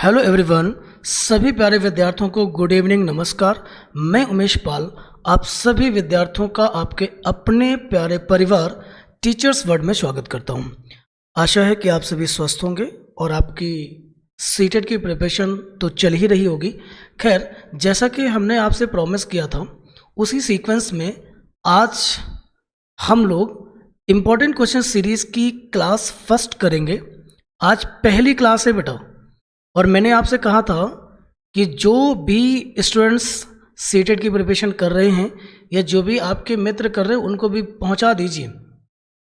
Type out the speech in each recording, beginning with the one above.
Hello everyone, सभी प्यारे विद्यार्थियों को गुड इवनिंग, नमस्कार। मैं उमेश पाल आप सभी विद्यार्थियों का आपके अपने प्यारे परिवार टीचर्स वर्ल्ड में स्वागत करता हूं। आशा है कि आप सभी स्वस्थ होंगे और आपकी सीटेट की प्रिपरेशन तो चल ही रही होगी। खैर, जैसा कि हमने आपसे प्रॉमिस किया था उसी सीक्वेंस में आज हम लोग इम्पॉर्टेंट क्वेश्चन सीरीज़ की क्लास फर्स्ट करेंगे। आज पहली क्लास है बेटा, और मैंने आपसे कहा था कि जो भी स्टूडेंट्स सीटेट की प्रिपरेशन कर रहे हैं या जो भी आपके मित्र कर रहे हैं उनको भी पहुंचा दीजिए,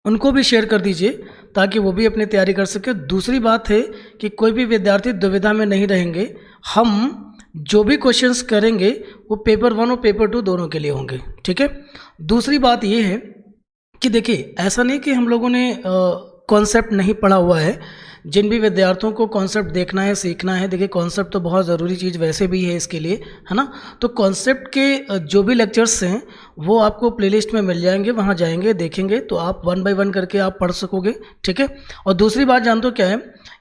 उनको भी शेयर कर दीजिए ताकि वो भी अपनी तैयारी कर सके। दूसरी बात है कि कोई भी विद्यार्थी दुविधा में नहीं रहेंगे। हम जो भी क्वेश्चंस करेंगे वो पेपर 1 और पेपर 2 दोनों के लिए होंगे, ठीक है। दूसरी बात ये है कि देखिए, ऐसा नहीं कि हम लोगों ने कॉन्सेप्ट नहीं पढ़ा हुआ है। जिन भी विद्यार्थियों को कॉन्सेप्ट देखना है, सीखना है, देखिए कॉन्सेप्ट तो बहुत ज़रूरी चीज़ वैसे भी है इसके लिए, है ना। तो कॉन्सेप्ट के जो भी लेक्चर्स हैं वो आपको प्लेलिस्ट में मिल जाएंगे, वहाँ जाएंगे देखेंगे तो आप 1 बाय 1 करके आप पढ़ सकोगे, ठीक है। और दूसरी बात जानते हो क्या है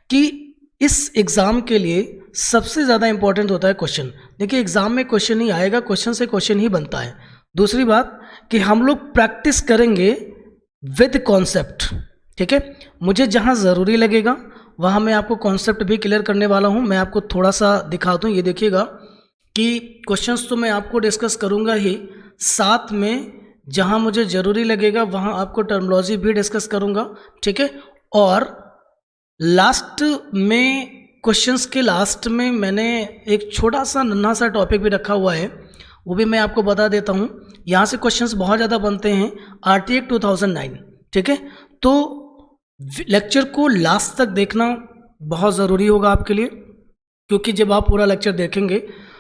कि इस एग्ज़ाम के लिए सबसे ज़्यादा इंपॉर्टेंट होता है क्वेश्चन। देखिए, एग्ज़ाम में क्वेश्चन ही आएगा, क्वेश्चन से क्वेश्चन ही बनता है। दूसरी बात कि हम लोग प्रैक्टिस करेंगे विद कॉन्सेप्ट, ठीक है। मुझे जहाँ ज़रूरी लगेगा वहाँ मैं आपको कॉन्सेप्ट भी क्लियर करने वाला हूँ। मैं आपको थोड़ा सा दिखा दूँ, ये देखिएगा कि क्वेश्चंस तो मैं आपको डिस्कस करूँगा ही, साथ में जहाँ मुझे ज़रूरी लगेगा वहाँ आपको टर्मिनोलॉजी भी डिस्कस करूँगा, ठीक है। और लास्ट में, क्वेश्चंस के लास्ट में मैंने एक छोटा सा नन्हा सा टॉपिक भी रखा हुआ है, वो भी मैं आपको बता देता हूँ। यहाँ से क्वेश्चंस बहुत ज़्यादा बनते हैं, आरटी एक्ट 2009, ठीक है। तो लेक्चर को लास्ट तक देखना बहुत ज़रूरी होगा आपके लिए, क्योंकि जब आप पूरा लेक्चर देखेंगे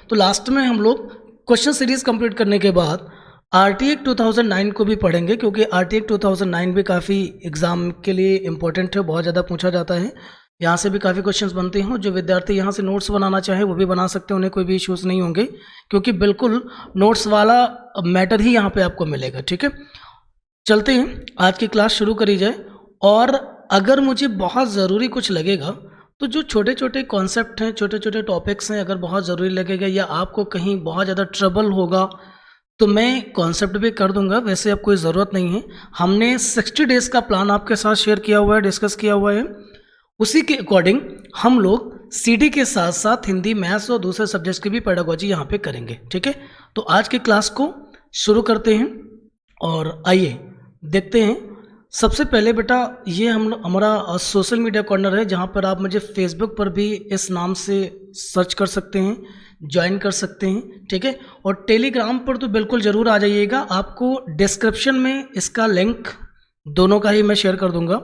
तो लास्ट में हम लोग क्वेश्चन सीरीज़ कंप्लीट करने के बाद आरटी एक्ट 2009 को भी पढ़ेंगे, क्योंकि आरटी एक्ट 2009 भी काफ़ी एग्ज़ाम के लिए इम्पोर्टेंट है, बहुत ज़्यादा पूछा जाता है। यहाँ से भी काफ़ी क्वेश्चंस बनते हैं। जो विद्यार्थी यहाँ से नोट्स बनाना चाहे वो भी बना सकते हैं, उन्हें कोई भी इश्यूज़ नहीं होंगे, क्योंकि बिल्कुल नोट्स वाला मैटर ही यहाँ पे आपको मिलेगा, ठीक है। चलते हैं, आज की क्लास शुरू करी जाए। और अगर मुझे बहुत ज़रूरी कुछ लगेगा तो जो छोटे छोटे कॉन्सेप्ट हैं, छोटे छोटे टॉपिक्स हैं, अगर बहुत ज़रूरी लगेगा या आपको कहीं बहुत ज़्यादा ट्रबल होगा तो मैं कॉन्सेप्ट भी कर दूंगा। वैसे अब कोई ज़रूरत नहीं है। हमने 60 डेज़ का प्लान आपके साथ शेयर किया हुआ है, डिस्कस किया हुआ है। उसी के अकॉर्डिंग हम लोग सीटी के साथ साथ हिंदी, मैथ्स और दूसरे सब्जेक्ट्स की भी पेडागोजी यहाँ पे करेंगे, ठीक है। तो आज की क्लास को शुरू करते हैं और आइए देखते हैं। सबसे पहले बेटा, ये हमारा सोशल मीडिया कॉर्नर है, जहाँ पर आप मुझे फेसबुक पर भी इस नाम से सर्च कर सकते हैं, ज्वाइन कर सकते हैं, ठीक है। और टेलीग्राम पर तो बिल्कुल ज़रूर आ जाइएगा। आपको डिस्क्रिप्शन में इसका लिंक दोनों का ही मैं शेयर कर दूंगा,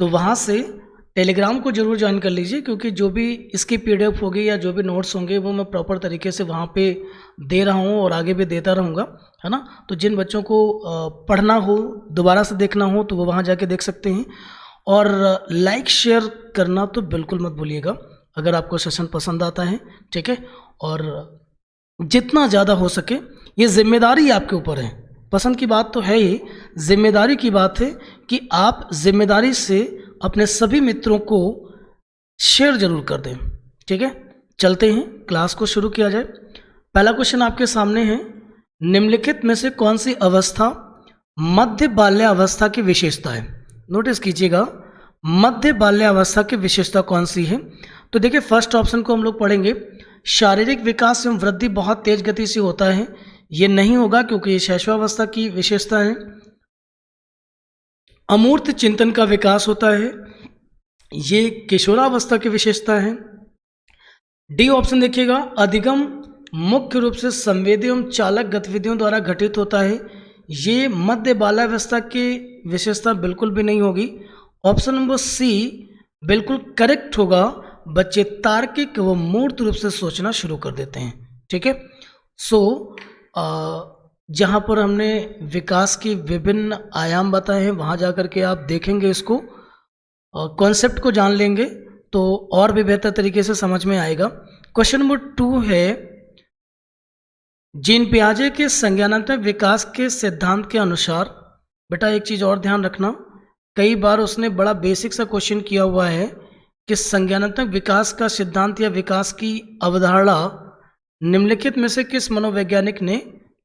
तो वहाँ से टेलीग्राम को ज़रूर ज्वाइन कर लीजिए, क्योंकि जो भी इसकी पीडीएफ होगी या जो भी नोट्स होंगे वो मैं प्रॉपर तरीके से वहाँ पे दे रहा हूँ और आगे भी देता रहूँगा, है ना। तो जिन बच्चों को पढ़ना हो, दोबारा से देखना हो, तो वो वहाँ जाके देख सकते हैं। और लाइक शेयर करना तो बिल्कुल मत भूलिएगा अगर आपको सेशन पसंद आता है, ठीक है। और जितना ज़्यादा हो सके, ये जिम्मेदारी आपके ऊपर है। पसंद की बात तो है ही, जिम्मेदारी की बात है कि आप जिम्मेदारी से अपने सभी मित्रों को शेयर जरूर कर दें, ठीक है। चलते हैं, क्लास को शुरू किया जाए। पहला क्वेश्चन आपके सामने है, निम्नलिखित में से कौन सी अवस्था मध्य बाल्यावस्था की विशेषता है। नोटिस कीजिएगा, मध्य बाल्यावस्था की विशेषता कौन सी है। तो देखिए, फर्स्ट ऑप्शन को हम लोग पढ़ेंगे, शारीरिक विकास एवं वृद्धि बहुत तेज गति से होता है। ये नहीं होगा, क्योंकि ये शैशवावस्था की विशेषता है। अमूर्त चिंतन का विकास होता है, ये किशोरावस्था की विशेषता है। डी ऑप्शन देखिएगा, अधिगम मुख्य रूप से संवेदी एवं चालक गतिविधियों द्वारा घटित होता है। ये मध्य बाल्यावस्था की विशेषता बिल्कुल भी नहीं होगी। ऑप्शन नंबर सी बिल्कुल करेक्ट होगा, बच्चे तार्किक व मूर्त रूप से सोचना शुरू कर देते हैं, ठीक है। सो जहाँ पर हमने विकास की विभिन्न आयाम बताए हैं वहाँ जाकर के आप देखेंगे, इसको कॉन्सेप्ट को जान लेंगे तो और भी बेहतर तरीके से समझ में आएगा। क्वेश्चन नंबर 2 है, जीन पियाजे के संज्ञानात्मक विकास के सिद्धांत के अनुसार। बेटा एक चीज़ और ध्यान रखना, कई बार उसने बड़ा बेसिक सा क्वेश्चन किया हुआ है कि संज्ञानात्मक विकास का सिद्धांत या विकास की अवधारणा निम्नलिखित में से किस मनोवैज्ञानिक ने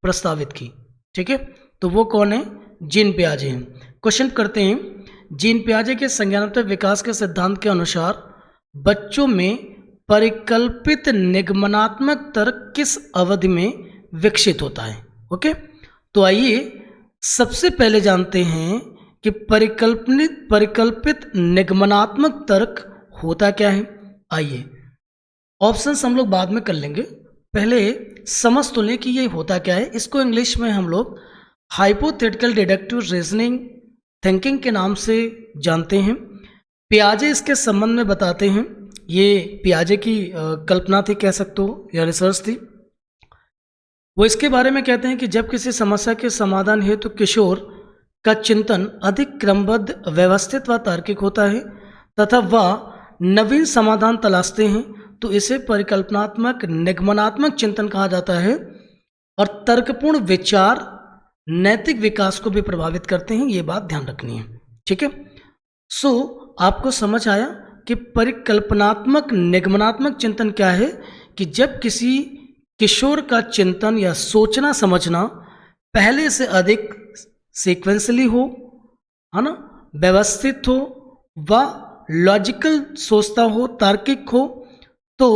प्रस्तावित की? ठीक है, तो वो कौन है? जीन पियाजे हैं। क्वेश्चन करते हैं, जीन पियाजे के संज्ञानात्मक विकास के सिद्धांत के अनुसार बच्चों में परिकल्पित निगमनात्मक तर्क किस अवधि में विकसित होता है? ओके, तो आइए सबसे पहले जानते हैं कि परिकल्पित निगमनात्मक तर्क होता क्या है। आइए, ऑप्शंस हम लोग बाद में कर लेंगे, पहले समझ तो लें कि ये होता क्या है। इसको इंग्लिश में हम लोग हाइपोथेटिकल डिडक्टिव रीजनिंग थिंकिंग के नाम से जानते हैं। पियाजे इसके संबंध में बताते हैं, ये पियाजे की कल्पना थी, कह सकते हो, या रिसर्च थी। वो इसके बारे में कहते हैं कि जब किसी समस्या के समाधान हेतु किशोर का चिंतन अधिक क्रमबद्ध, व्यवस्थित व तार्किक होता है तथा वह नवीन समाधान तलाशते हैं, तो इसे परिकल्पनात्मक निगमनात्मक चिंतन कहा जाता है। और तर्कपूर्ण विचार नैतिक विकास को भी प्रभावित करते हैं, ये बात ध्यान रखनी है। ठीक है, सो आपको समझ आया कि परिकल्पनात्मक निगमनात्मक चिंतन क्या है? कि जब किसी किशोर का चिंतन या सोचना समझना पहले से अधिक सीक्वेंसली हो, है ना, व्यवस्थित हो, व लॉजिकल सोचता हो, तार्किक हो, तो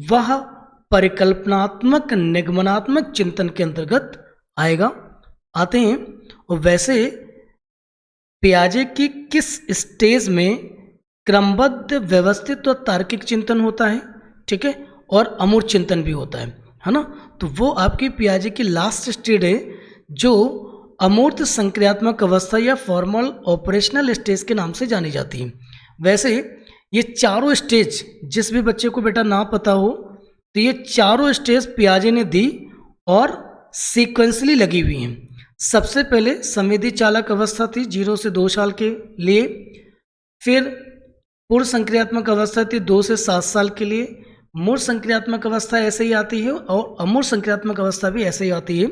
वह परिकल्पनात्मक निगमनात्मक चिंतन के अंतर्गत आएगा, आते हैं। और वैसे पियाजे की किस स्टेज में क्रमबद्ध, व्यवस्थित और तार्किक चिंतन होता है? ठीक है, और अमूर्त चिंतन भी होता है ना। तो वो आपकी पियाजे की लास्ट स्टेज है, जो अमूर्त संक्रियात्मक अवस्था या फॉर्मल ऑपरेशनल स्टेज के नाम से जानी जाती है। वैसे ये चारों स्टेज, जिस भी बच्चे को बेटा ना पता हो, तो ये चारों स्टेज पियाजे ने दी और सीक्वेंसली लगी हुई हैं। सबसे पहले संवेदी चालक अवस्था थी 0 से 2 साल के लिए, फिर पूर्व संक्रियात्मक अवस्था थी 2 से 7 साल के लिए, मूर्त संक्रियात्मक अवस्था ऐसे ही आती है और अमूर्त संक्रियात्मक अवस्था भी ऐसे ही आती है।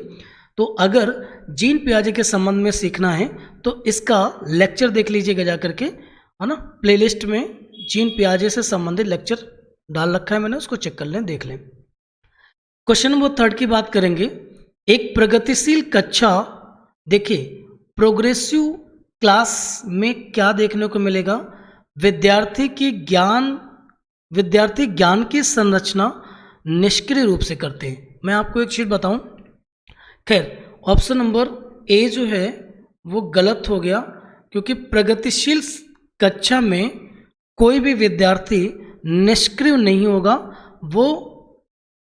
तो अगर जीन पियाजे के संबंध में सीखना है तो इसका लेक्चर देख लीजिएगा जा करके, है ना। प्लेलिस्ट में जीन पियाजे से संबंधित लेक्चर डाल रखा है मैंने, उसको चेक कर लें, देख लें। क्वेश्चन नंबर 3 की बात करेंगे। एक प्रगतिशील कक्षा, देखिए प्रोग्रेसिव क्लास में क्या देखने को मिलेगा? विद्यार्थी ज्ञान की संरचना निष्क्रिय रूप से करते हैं। मैं आपको एक चीज बताऊं, खैर ऑप्शन नंबर ए जो है वो गलत हो गया, क्योंकि प्रगतिशील कक्षा में कोई भी विद्यार्थी निष्क्रिय नहीं होगा, वो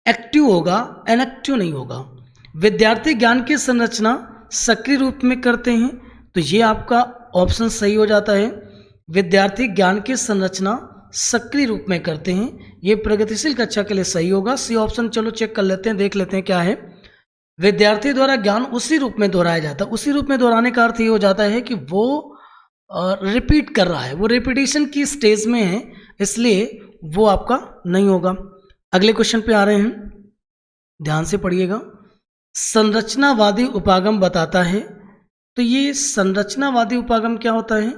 एक्टिव होगा, इनएक्टिव नहीं होगा। विद्यार्थी ज्ञान की संरचना सक्रिय रूप में करते हैं, तो ये आपका ऑप्शन सही हो जाता है। विद्यार्थी ज्ञान की संरचना सक्रिय रूप में करते हैं, ये प्रगतिशील कक्षा के लिए सही होगा। सी ऑप्शन चलो चेक कर लेते हैं, देख लेते हैं क्या है। विद्यार्थी द्वारा ज्ञान उसी रूप में दोहराया जाता है। उसी रूप में दोहराने का अर्थ ये हो जाता है कि वो रिपीट कर रहा है, वो रिपीटिशन की स्टेज में है, इसलिए वो आपका नहीं होगा। अगले क्वेश्चन पे आ रहे हैं, ध्यान से पढ़िएगा। संरचनावादी उपागम बताता है, तो ये संरचनावादी उपागम क्या होता है?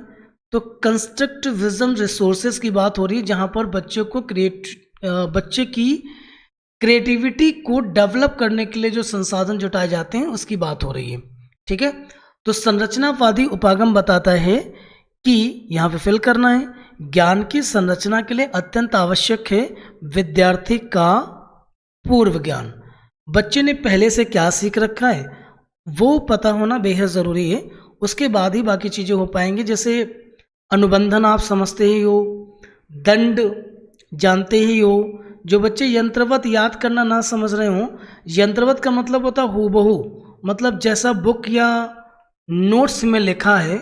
तो कंस्ट्रक्टिविज्म रिसोर्सेज की बात हो रही है, जहां पर बच्चे की क्रिएटिविटी को डेवलप करने के लिए जो संसाधन जुटाए जाते हैं उसकी बात हो रही है। ठीक है, तो संरचनावादी उपागम बताता है कि यहाँ पे फिल करना है, ज्ञान की संरचना के लिए अत्यंत आवश्यक है विद्यार्थी का पूर्व ज्ञान। बच्चे ने पहले से क्या सीख रखा है वो पता होना बेहद ज़रूरी है, उसके बाद ही बाकी चीज़ें हो पाएंगी। जैसे अनुबंधन आप समझते ही हो, दंड जानते ही हो। जो बच्चे यंत्रवत याद करना ना समझ रहे हो, यंत्रवत का मतलब होता है हूबहू, मतलब जैसा बुक या नोट्स में लिखा है।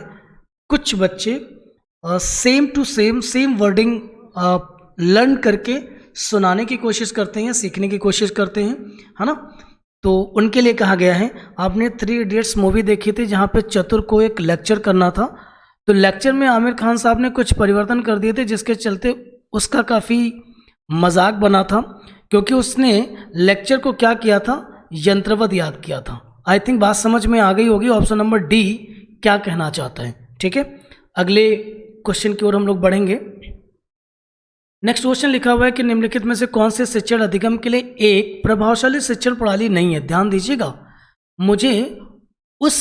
कुछ बच्चे same to same wording learn करके सुनाने की कोशिश करते हैं, सीखने की कोशिश करते हैं, है ना। तो उनके लिए कहा गया है। आपने 3 इडियट्स मूवी देखी थी, जहाँ पे चतुर को एक लेक्चर करना था, तो लेक्चर में आमिर खान साहब ने कुछ परिवर्तन कर दिए थे, जिसके चलते उसका काफ़ी मजाक बना था, क्योंकि उसने लेक्चर को क्या किया था, यंत्रवत याद किया था। आई थिंक बात समझ में आ गई होगी। ऑप्शन नंबर डी क्या कहना चाहता है। ठीक है, अगले क्वेश्चन की ओर हम लोग बढ़ेंगे। नेक्स्ट क्वेश्चन लिखा हुआ है कि निम्नलिखित में से कौन से शिक्षण अधिगम के लिए एक प्रभावशाली शिक्षण प्रणाली नहीं है। ध्यान दीजिएगा, मुझे उस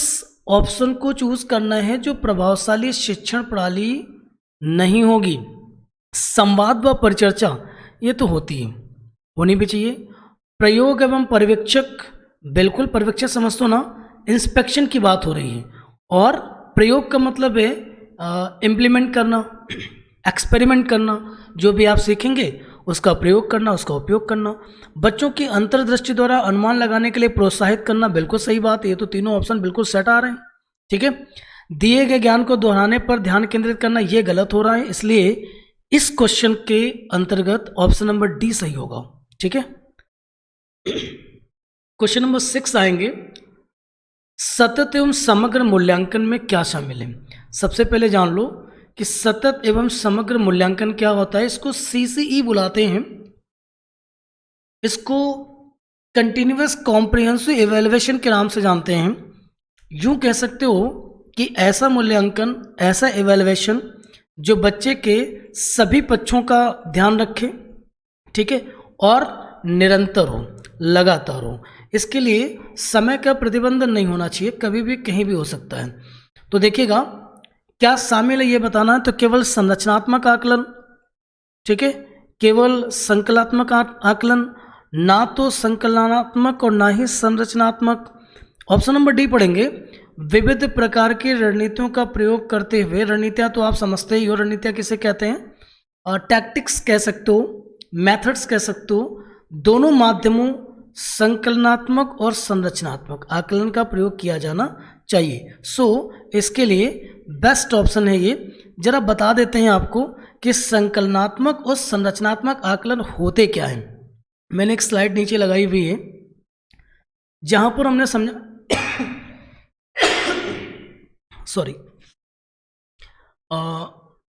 ऑप्शन को चूज करना है जो प्रभावशाली शिक्षण प्रणाली नहीं होगी। संवाद व परिचर्चा ये तो होती है, होनी भी चाहिए। प्रयोग एवं पर्यवेक्षक, बिल्कुल पर्यवेक्षक समझ तो ना, इंस्पेक्शन की बात हो रही है। और प्रयोग का मतलब है इम्प्लीमेंट करना, एक्सपेरिमेंट करना, जो भी आप सीखेंगे उसका प्रयोग करना, उसका उपयोग करना। बच्चों की अंतर्दृष्टि द्वारा अनुमान लगाने के लिए प्रोत्साहित करना, बिल्कुल सही बात। ये तो तीनों ऑप्शन बिल्कुल सेट आ रहे हैं, ठीक है। दिए गए ज्ञान को दोहराने पर ध्यान केंद्रित करना, ये गलत हो रहा है, इसलिए इस क्वेश्चन के अंतर्गत ऑप्शन नंबर डी सही होगा, ठीक है। क्वेश्चन नंबर 6 आएंगे, सतत एवं समग्र मूल्यांकन में क्या शामिल है। सबसे पहले जान लो कि सतत एवं समग्र मूल्यांकन क्या होता है। इसको CCE बुलाते हैं, इसको कंटिन्यूअस कॉम्प्रिहेंसिव इवैल्यूएशन के नाम से जानते हैं। यूं कह सकते हो कि ऐसा मूल्यांकन, ऐसा इवैल्यूएशन जो बच्चे के सभी पक्षों का ध्यान रखे, ठीक है, और निरंतर हो, लगातार हो। इसके लिए समय का प्रतिबंध नहीं होना चाहिए, कभी भी कहीं भी हो सकता है। तो देखिएगा क्या शामिल है ये बताना है। तो केवल संरचनात्मक आकलन, ठीक है, केवल संकलात्मक आकलन, ना तो संकलनात्मक और ना ही संरचनात्मक। ऑप्शन नंबर डी पढ़ेंगे, विविध प्रकार की रणनीतियों का प्रयोग करते हुए। रणनीतियां तो आप समझते ही हो, रणनीतियां किसे कहते हैं, और टैक्टिक्स कह सकते हो, मेथड्स कह सकते हो। दोनों माध्यमों संकलनात्मक और संरचनात्मक आकलन का प्रयोग किया जाना चाहिए। सो इसके लिए बेस्ट ऑप्शन है ये। जरा बता देते हैं आपको कि संकलनात्मक और संरचनात्मक आकलन होते क्या हैं। मैंने एक स्लाइड नीचे लगाई हुई है जहां पर हमने समझा सॉरी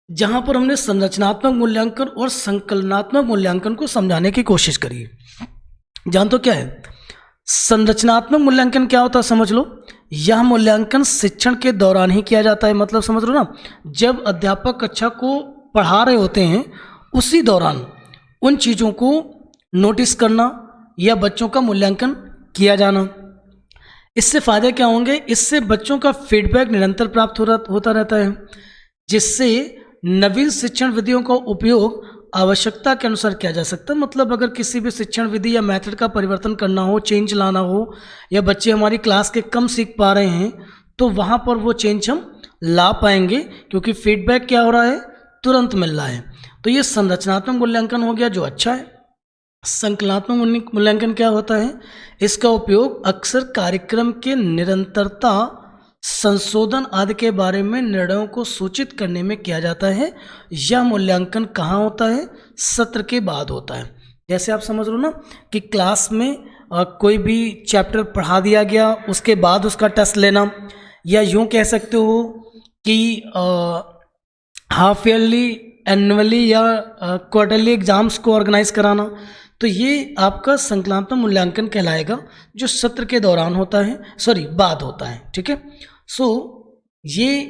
जहां पर हमने संरचनात्मक मूल्यांकन और संकलनात्मक मूल्यांकन को समझाने की कोशिश करी। जान तो क्या है संरचनात्मक मूल्यांकन क्या होता है, समझ लो। यह मूल्यांकन शिक्षण के दौरान ही किया जाता है, मतलब समझ लो ना, जब अध्यापक कक्षा को पढ़ा रहे होते हैं उसी दौरान उन चीज़ों को नोटिस करना या बच्चों का मूल्यांकन किया जाना। इससे फ़ायदे क्या होंगे, इससे बच्चों का फीडबैक निरंतर प्राप्त होता रहता है, जिससे नवीन शिक्षण विधियों का उपयोग आवश्यकता के अनुसार किया जा सकता है। मतलब अगर किसी भी शिक्षण विधि या मेथड का परिवर्तन करना हो, चेंज लाना हो, या बच्चे हमारी क्लास के कम सीख पा रहे हैं तो वहाँ पर वो चेंज हम ला पाएंगे, क्योंकि फीडबैक क्या हो रहा है, तुरंत मिल रहा है। तो ये संरचनात्मक मूल्यांकन हो गया जो अच्छा है। संकलनात्मक मूल्यांकन क्या होता है, इसका उपयोग अक्सर कार्यक्रम के निरंतरता, संशोधन आदि के बारे में निर्णयों को सूचित करने में किया जाता है। यह मूल्यांकन कहाँ होता है, सत्र के बाद होता है। जैसे आप समझ लो ना कि क्लास में कोई भी चैप्टर पढ़ा दिया गया, उसके बाद उसका टेस्ट लेना, या यूँ कह सकते हो कि हाफ ईयरली, एनुअली या क्वार्टरली एग्जाम्स को ऑर्गेनाइज कराना। तो ये आपका संकलनात्मक मूल्यांकन कहलाएगा जो सत्र के दौरान होता है, बाद होता है, ठीक है। सो ये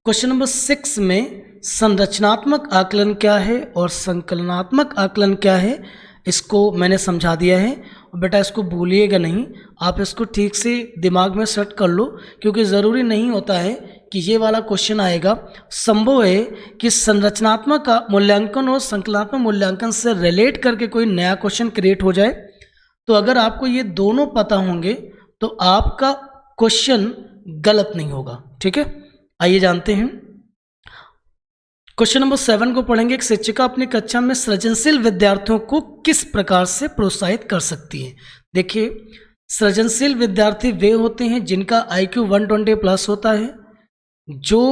क्वेश्चन नंबर 6 में संरचनात्मक आकलन क्या है और संकलनात्मक आकलन क्या है, इसको मैंने समझा दिया है। बेटा इसको भूलिएगा नहीं, आप इसको ठीक से दिमाग में सेट कर लो, क्योंकि ज़रूरी नहीं होता है कि ये वाला क्वेश्चन आएगा। संभव है कि संरचनात्मक मूल्यांकन और संकलनात्मक मूल्यांकन से रिलेट करके कोई नया क्वेश्चन क्रिएट हो जाए। तो अगर आपको ये दोनों पता होंगे तो आपका क्वेश्चन गलत नहीं होगा, ठीक है। आइए जानते हैं क्वेश्चन नंबर 7 को पढ़ेंगे। एक शिक्षिका अपनी कक्षा में सृजनशील विद्यार्थियों को किस प्रकार से प्रोत्साहित कर सकती है। देखिए, सृजनशील विद्यार्थी वे होते हैं जिनका IQ 120 प्लस होता है, जो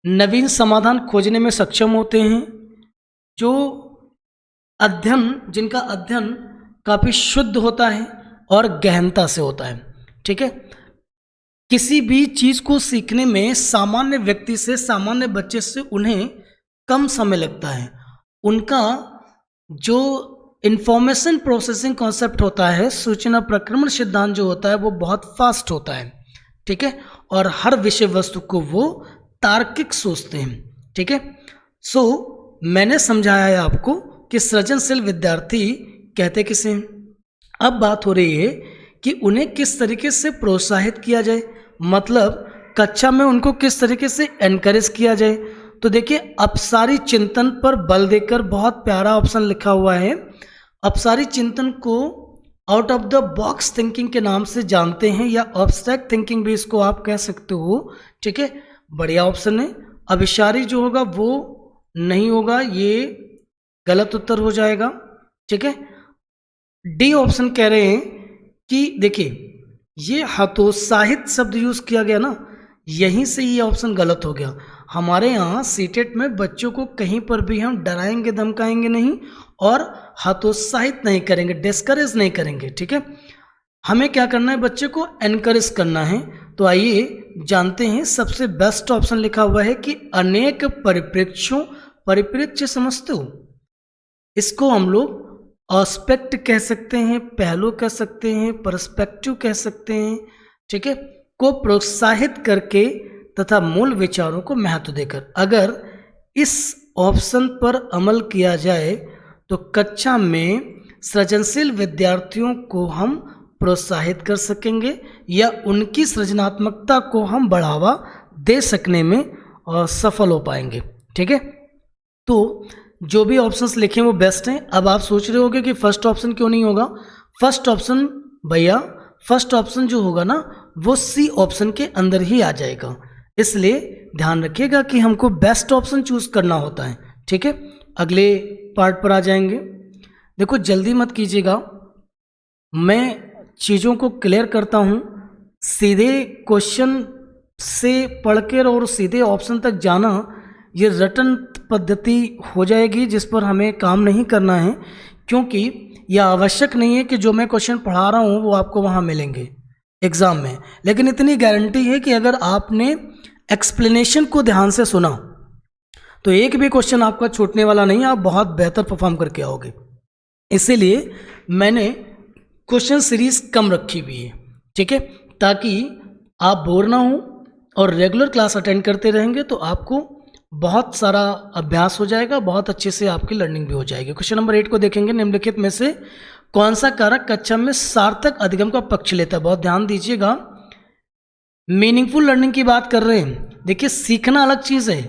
नवीन समाधान खोजने में सक्षम होते हैं, जिनका अध्ययन काफ़ी शुद्ध होता है और गहनता से होता है, ठीक है। किसी भी चीज़ को सीखने में सामान्य व्यक्ति से, सामान्य बच्चे से उन्हें कम समय लगता है। उनका जो इंफॉर्मेशन प्रोसेसिंग कॉन्सेप्ट होता है, सूचना प्रक्रमण सिद्धांत जो होता है, वो बहुत फास्ट होता है, ठीक है। और हर विषय वस्तु को वो तार्किक सोचते हैं, ठीक है। सो मैंने समझाया है आपको कि सृजनशील विद्यार्थी कहते किसे हैं। अब बात हो रही है कि उन्हें किस तरीके से प्रोत्साहित किया जाए, मतलब कक्षा में उनको किस तरीके से एनकरेज किया जाए। तो देखिए, अपसारी चिंतन पर बल देकर बहुत प्यारा ऑप्शन लिखा हुआ है। अपसारी चिंतन को out of the box thinking के नाम से जानते हैं, या एब्स्ट्रैक्ट थिंकिंग भी इसको आप कह सकते हो। ठीक है, बढ़िया ऑप्शन है। अभिसारी जो होगा वो नहीं होगा, ये गलत उत्तर हो जाएगा। ठीक है, डी ऑप्शन कह रहे हैं कि देखिए ये हतोत्साहित शब्द यूज किया गया ना, यहीं से ये ऑप्शन गलत हो गया। हमारे यहाँ सीटेट में बच्चों को कहीं पर भी हम डराएंगे धमकाएंगे नहीं और हतोत्साहित नहीं करेंगे, डिस्करेज नहीं करेंगे। ठीक है, हमें क्या करना है, बच्चे को एनकरेज करना है। तो आइए जानते हैं, सबसे बेस्ट ऑप्शन लिखा हुआ है कि अनेक परिप्रेक्ष्यों, परिप्रेक्ष्य समझते हो, इसको हम लोग एस्पेक्ट कह सकते हैं, पहलू कह सकते हैं, पर्सपेक्टिव कह सकते हैं। ठीक है, को प्रोत्साहित करके तथा मूल विचारों को महत्व देकर। अगर इस ऑप्शन पर अमल किया जाए तो कक्षा में सृजनशील विद्यार्थियों को हम प्रोत्साहित कर सकेंगे या उनकी सृजनात्मकता को हम बढ़ावा दे सकने में सफल हो पाएंगे। ठीक है, तो जो भी ऑप्शंस लिखे वो बेस्ट हैं। अब आप सोच रहे होगे कि फर्स्ट ऑप्शन क्यों नहीं होगा। फर्स्ट ऑप्शन भैया, फर्स्ट ऑप्शन जो होगा ना वो सी ऑप्शन के अंदर ही आ जाएगा, इसलिए ध्यान रखिएगा कि हमको बेस्ट ऑप्शन चूज करना होता है। ठीक है, अगले पार्ट पर आ जाएंगे। देखो जल्दी मत कीजिएगा, मैं चीज़ों को क्लियर करता हूँ। सीधे क्वेश्चन से पढ़कर और सीधे ऑप्शन तक जाना ये रटन पद्धति हो जाएगी, जिस पर हमें काम नहीं करना है, क्योंकि यह आवश्यक नहीं है कि जो मैं क्वेश्चन पढ़ा रहा हूँ वो आपको वहाँ मिलेंगे एग्ज़ाम में। लेकिन इतनी गारंटी है कि अगर आपने एक्सप्लेनेशन को ध्यान से सुना तो एक भी क्वेश्चन आपका छूटने वाला नहीं है, आप बहुत बेहतर परफॉर्म करके आओगे। इसीलिए मैंने क्वेश्चन सीरीज कम रखी हुई है। ठीक है, ताकि आप बोर ना हो और रेगुलर क्लास अटेंड करते रहेंगे तो आपको बहुत सारा अभ्यास हो जाएगा, बहुत अच्छे से आपकी लर्निंग भी हो जाएगी। क्वेश्चन नंबर 8 को देखेंगे। निम्नलिखित में से कौन सा कारक कक्षा में सार्थक अधिगम का पक्ष लेता है। बहुत ध्यान दीजिएगा, मीनिंगफुल लर्निंग की बात कर रहे हैं। देखिए, सीखना अलग चीज़ है,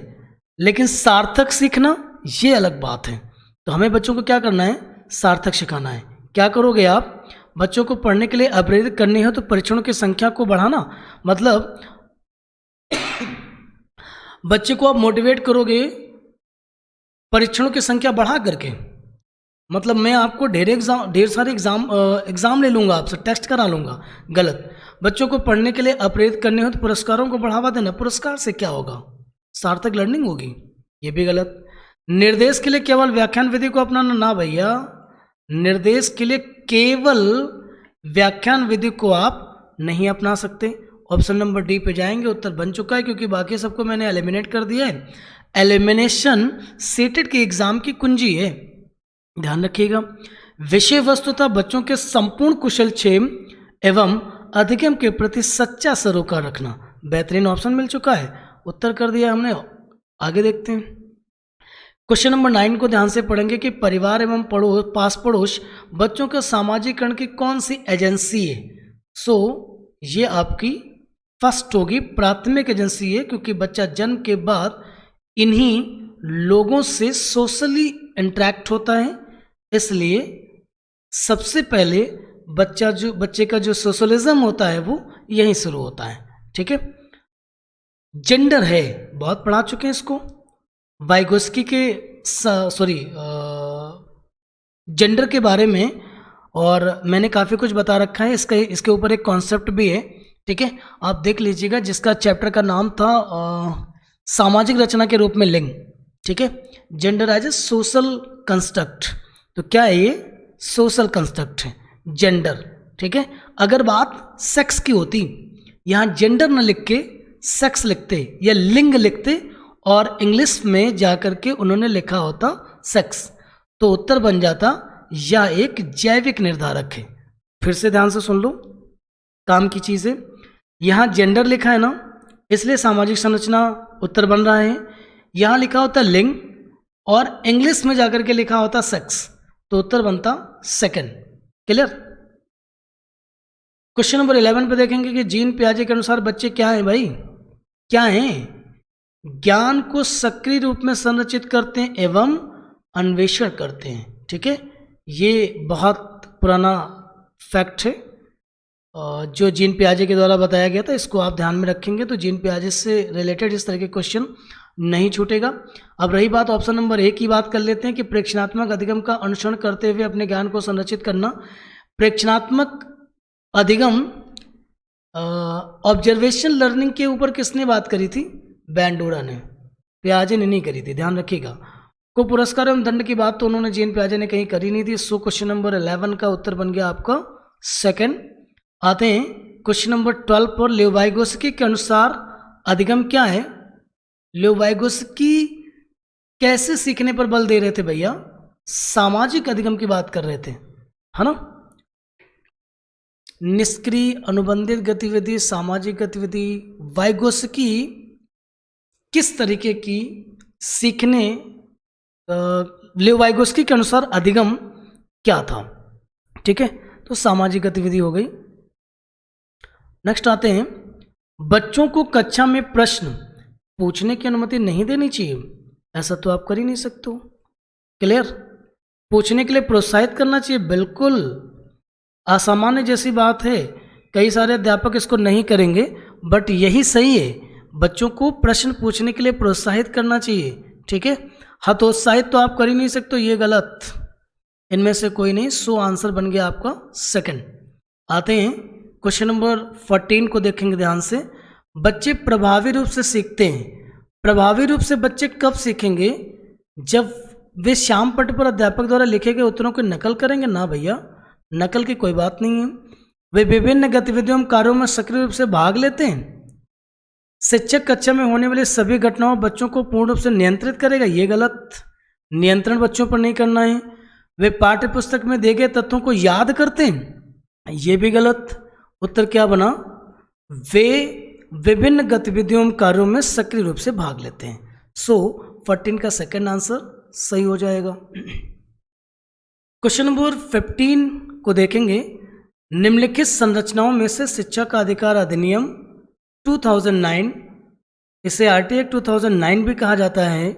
लेकिन सार्थक सीखना ये अलग बात है। तो हमें बच्चों को क्या करना है, सार्थक सिखाना है। क्या करोगे आप, बच्चों को पढ़ने के लिए अप्रेरित करनी हो तो परीक्षणों की संख्या को बढ़ाना, मतलब बच्चे को आप मोटिवेट करोगे परीक्षणों की संख्या बढ़ा करके, मतलब मैं आपको ढेर सारे एग्जाम ले लूंगा, आपसे टेस्ट करा लूंगा। गलत। बच्चों को पढ़ने के लिए अप्रेरित करने हो तो पुरस्कारों को बढ़ावा देना, पुरस्कार से क्या होगा, सार्थक लर्निंग होगी, ये भी गलत। निर्देश के लिए केवल व्याख्यान विधि को अपनाना, ना भैया, निर्देश के लिए केवल व्याख्यान विधि को आप नहीं अपना सकते। ऑप्शन नंबर डी पे जाएंगे, उत्तर बन चुका है, क्योंकि बाकी सबको मैंने एलिमिनेट कर दिया है। एलिमिनेशन सीटेट के एग्जाम की कुंजी है, ध्यान रखिएगा। विषय वस्तुतः बच्चों के संपूर्ण कुशलक्षेम एवं अधिगम के प्रति सच्चा सरोकार रखना, बेहतरीन ऑप्शन मिल चुका है, उत्तर कर दिया हमने। आगे देखते हैं। क्वेश्चन नंबर 9 को ध्यान से पढ़ेंगे कि परिवार एवं पड़ोस, पास पड़ोस बच्चों के सामाजिकरण की कौन सी एजेंसी है। सो ये आपकी फर्स्ट होगी, प्राथमिक एजेंसी है, क्योंकि बच्चा जन्म के बाद इन्हीं लोगों से सोशली इंटरेक्ट होता है, इसलिए सबसे पहले बच्चे का जो सोशलिज्म होता है वो यहीं शुरू होता है। ठीक है, जेंडर है, बहुत पढ़ा चुके हैं इसको, वाइगोस्की के जेंडर के बारे में, और मैंने काफ़ी कुछ बता रखा है। इसके ऊपर एक कॉन्सेप्ट भी है। ठीक है, आप देख लीजिएगा, जिसका चैप्टर का नाम था सामाजिक रचना के रूप में लिंग। ठीक है, gender as a social construct. तो क्या है ये, सोशल कंस्ट्रक्ट है जेंडर। ठीक है, अगर बात सेक्स की होती, यहाँ जेंडर न लिख के सेक्स लिखते या लिंग लिखते और इंग्लिश में जाकर के उन्होंने लिखा होता सेक्स, तो उत्तर बन जाता या एक जैविक निर्धारक है। फिर से ध्यान से सुन लो, काम की चीज़ है। यहाँ जेंडर लिखा है ना, इसलिए सामाजिक संरचना उत्तर बन रहा है। यहाँ लिखा होता लिंग, और इंग्लिश में जाकर के लिखा होता सेक्स, तो उत्तर बनता सेकंड। क्लियर। क्वेश्चन नंबर 11 पे देखेंगे कि जीन पियाजे के अनुसार बच्चे क्या हैं भाई, क्या हैं? ज्ञान को सक्रिय रूप में संरचित करते हैं एवं अन्वेषण करते हैं। ठीक है, ये बहुत पुराना फैक्ट है जो जीन पियाजे के द्वारा बताया गया था, इसको आप ध्यान में रखेंगे तो जीन पियाजे से रिलेटेड इस तरह के क्वेश्चन नहीं छूटेगा। अब रही बात ऑप्शन नंबर ए की, बात कर लेते हैं कि प्रेक्षणात्मक अधिगम का अनुसरण करते हुए अपने ज्ञान को संरचित करना। प्रेक्षणात्मक अधिगम ऑब्जर्वेशन लर्निंग के ऊपर किसने बात करी थी? बैंडोरा ने, पियाजे ने नहीं करी थी, ध्यान रखिएगा। को पुरस्कार एवं दंड की बात तो उन्होंने जीन पियाजे ने कहीं करी नहीं थी। सो क्वेश्चन नंबर 11 का उत्तर बन गया आपका सेकंड। आते हैं क्वेश्चन नंबर 12 पर। लेविगोस्की के अनुसार अधिगम क्या है? लेविगोस्की कैसे सीखने पर बल दे रहे थे भैया? सामाजिक अधिगम की बात कर रहे थे, है ना। निष्क्रिय, अनुबंधित गतिविधि, सामाजिक गतिविधि। वाइगोस्की किस तरीके की सीखने, लेविगोस्की के अनुसार अधिगम क्या था? ठीक है, तो सामाजिक गतिविधि हो गई। नेक्स्ट आते हैं, बच्चों को कक्षा में प्रश्न पूछने की अनुमति नहीं देनी चाहिए, ऐसा तो आप कर ही नहीं सकते हो। क्लियर। पूछने के लिए प्रोत्साहित करना चाहिए, बिल्कुल असामान्य जैसी बात है, कई सारे अध्यापक इसको नहीं करेंगे, बट यही सही है, बच्चों को प्रश्न पूछने के लिए प्रोत्साहित करना चाहिए। ठीक है, हतोत्साहित तो आप कर ही नहीं सकते, ये गलत, इनमें से कोई नहीं। सो आंसर बन गया आपका सेकंड। आते हैं क्वेश्चन नंबर 14 को देखेंगे ध्यान से। बच्चे प्रभावी रूप से सीखते हैं। प्रभावी रूप से बच्चे कब सीखेंगे? जब वे श्याम पट पर अध्यापक द्वारा लिखे गए उत्तरों की नकल करेंगे ना भैया, नकल की कोई बात नहीं है। वे विभिन्न गतिविधियों में कार्यों में सक्रिय रूप से भाग लेते हैं। शिक्षक कक्षा में होने वाली सभी घटनाओं बच्चों को पूर्ण रूप से नियंत्रित करेगा, ये गलत, नियंत्रण बच्चों पर नहीं करना है। वे पाठ्य पुस्तक में दिए गए तथ्यों को याद करते हैं, ये भी गलत। उत्तर क्या बना? वे विभिन्न गतिविधियों कार्यों में सक्रिय रूप से भाग लेते हैं। सो 14 का सेकंड आंसर सही हो जाएगा। क्वेश्चन नंबर 15 को देखेंगे। निम्नलिखित संरचनाओं में से शिक्षा का अधिकार अधिनियम 2009, इसे आरटी एक्ट 2009 भी कहा जाता है,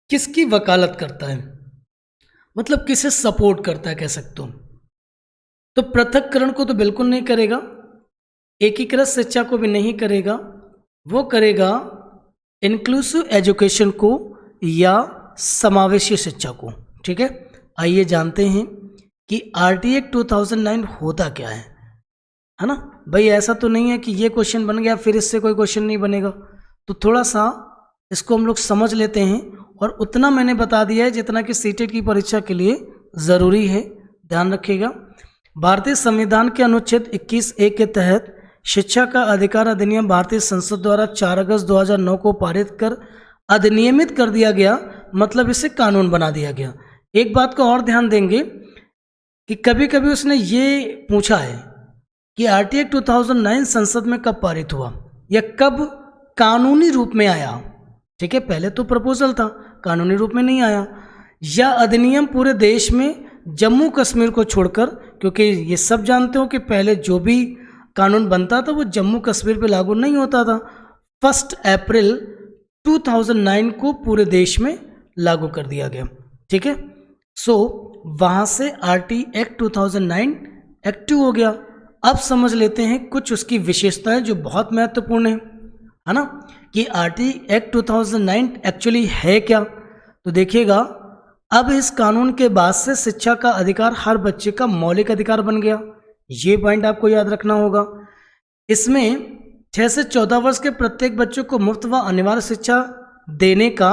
किसकी वकालत करता है? मतलब किसे सपोर्ट करता है कह सकते हो। तो पृथक्करण को तो बिल्कुल नहीं करेगा, एकीकृत शिक्षा को भी नहीं करेगा, वो करेगा इंक्लूसिव एजुकेशन को या समावेशी शिक्षा को। ठीक है, आइए जानते हैं कि आरटी एक्ट 2009 होता क्या है ना भाई। ऐसा तो नहीं है कि ये क्वेश्चन बन गया फिर इससे कोई क्वेश्चन नहीं बनेगा, तो थोड़ा सा इसको हम लोग समझ लेते हैं, और उतना मैंने बता दिया है जितना कि सीटेट की परीक्षा के लिए ज़रूरी है, ध्यान रखिएगा। भारतीय संविधान के अनुच्छेद 21(a) के तहत शिक्षा का अधिकार अधिनियम भारतीय संसद द्वारा 4 अगस्त 2009 को पारित कर अधिनियमित कर दिया गया, मतलब इसे कानून बना दिया गया। एक बात को और ध्यान देंगे कि कभी कभी उसने ये पूछा है कि आरटी एक्ट 2009 संसद में कब पारित हुआ या कब कानूनी रूप में आया। ठीक है, पहले तो प्रपोजल था, कानूनी रूप में नहीं आया। या अधिनियम पूरे देश में जम्मू कश्मीर को छोड़कर, क्योंकि ये सब जानते हो कि पहले जो भी कानून बनता था वो जम्मू कश्मीर पे लागू नहीं होता था। 1 अप्रैल 2009 को पूरे देश में लागू कर दिया गया। ठीक है, सो वहाँ से आरटी एक्ट 2009 एक्टिव हो गया। अब समझ लेते हैं कुछ उसकी विशेषताएं जो बहुत महत्वपूर्ण है ना, कि आरटी एक्ट 2009 एक्चुअली है क्या। तो देखिएगा, अब इस कानून के बाद से शिक्षा का अधिकार हर बच्चे का मौलिक अधिकार बन गया, ये पॉइंट आपको याद रखना होगा। इसमें 6 से 14 वर्ष के प्रत्येक बच्चों को मुफ्त व अनिवार्य शिक्षा देने का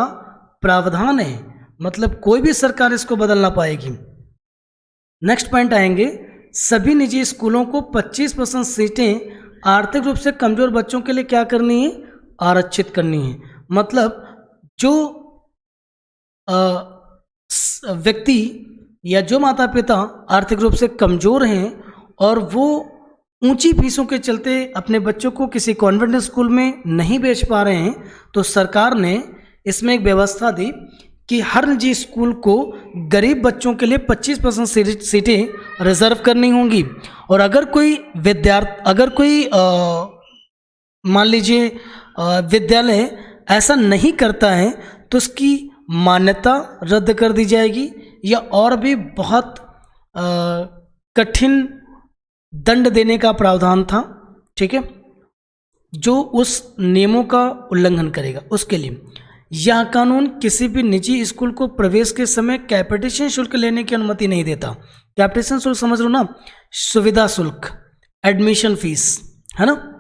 प्रावधान है, मतलब कोई भी सरकार इसको बदल ना पाएगी। नेक्स्ट पॉइंट आएंगे, सभी निजी स्कूलों को 25% सीटें आर्थिक रूप से कमजोर बच्चों के लिए क्या करनी है? आरक्षित करनी है। मतलब जो व्यक्ति या जो माता पिता आर्थिक रूप से कमजोर हैं और वो ऊंची फीसों के चलते अपने बच्चों को किसी कॉन्वेंट स्कूल में नहीं भेज पा रहे हैं, तो सरकार ने इसमें एक व्यवस्था दी कि हर निजी स्कूल को गरीब बच्चों के लिए 25% सीटें रिजर्व करनी होंगी, और अगर कोई मान लीजिए विद्यालय ऐसा नहीं करता है तो उसकी मान्यता रद्द कर दी जाएगी, या और भी बहुत कठिन दंड देने का प्रावधान था। ठीक है, जो उस नियमों का उल्लंघन करेगा उसके लिए। यह कानून किसी भी निजी स्कूल को प्रवेश के समय कैपिटेशन शुल्क लेने की अनुमति नहीं देता। कैपिटेशन शुल्क समझ लो ना, सुविधा शुल्क, एडमिशन फीस, है ना।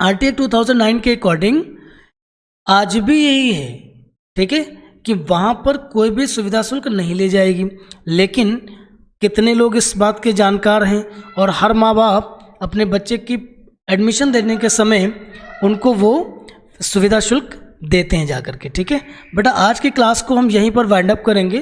आरटीआई 2009 के अकॉर्डिंग आज भी यही है, ठीक है, कि वहाँ पर कोई भी सुविधा शुल्क नहीं ली जाएगी। लेकिन कितने लोग इस बात के जानकार हैं, और हर माँ बाप अपने बच्चे की एडमिशन देने के समय उनको वो सुविधा शुल्क देते हैं जाकर के। ठीक है बेटा, आज की क्लास को हम यहीं पर वाइंड अप करेंगे,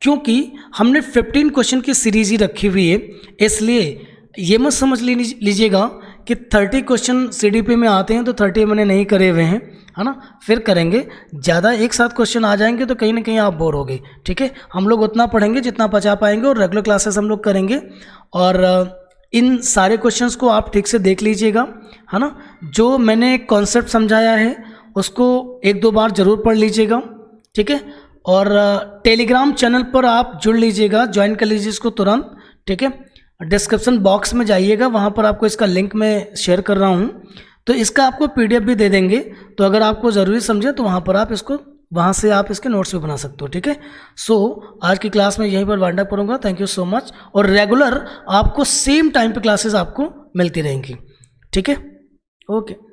क्योंकि हमने 15 क्वेश्चन की सीरीज ही रखी हुई है। इसलिए ये मत समझ लीजिएगा कि 30 क्वेश्चन सीडीपी में आते हैं तो 30 मैंने नहीं करे हुए हैं, है ना। फिर करेंगे, ज़्यादा एक साथ क्वेश्चन आ जाएंगे तो कहीं ना कहीं आप बोर होगे। ठीक है, हम लोग उतना पढ़ेंगे जितना पचा पाएंगे, और रेगुलर क्लासेस हम लोग करेंगे। और इन सारे क्वेश्चंस को आप ठीक से देख लीजिएगा, है ना। जो मैंने कॉन्सेप्ट समझाया है उसको 1-2 बार ज़रूर पढ़ लीजिएगा। ठीक है, और टेलीग्राम चैनल पर आप जुड़ लीजिएगा, ज्वाइन कर लीजिए इसको तुरंत। ठीक है, डिस्क्रिप्शन बॉक्स में जाइएगा, वहाँ पर आपको इसका लिंक मैं शेयर कर रहा हूँ, तो इसका आपको PDF भी दे देंगे। तो अगर आपको ज़रूरी समझे तो वहाँ से आप इसके नोट्स भी बना सकते हो। ठीक है, आज की क्लास में यहीं पर वाइंड अप करूँगा। थैंक यू सो मच, और रेगुलर आपको सेम टाइम पे क्लासेस आपको मिलती रहेंगी। ठीक है, ओके।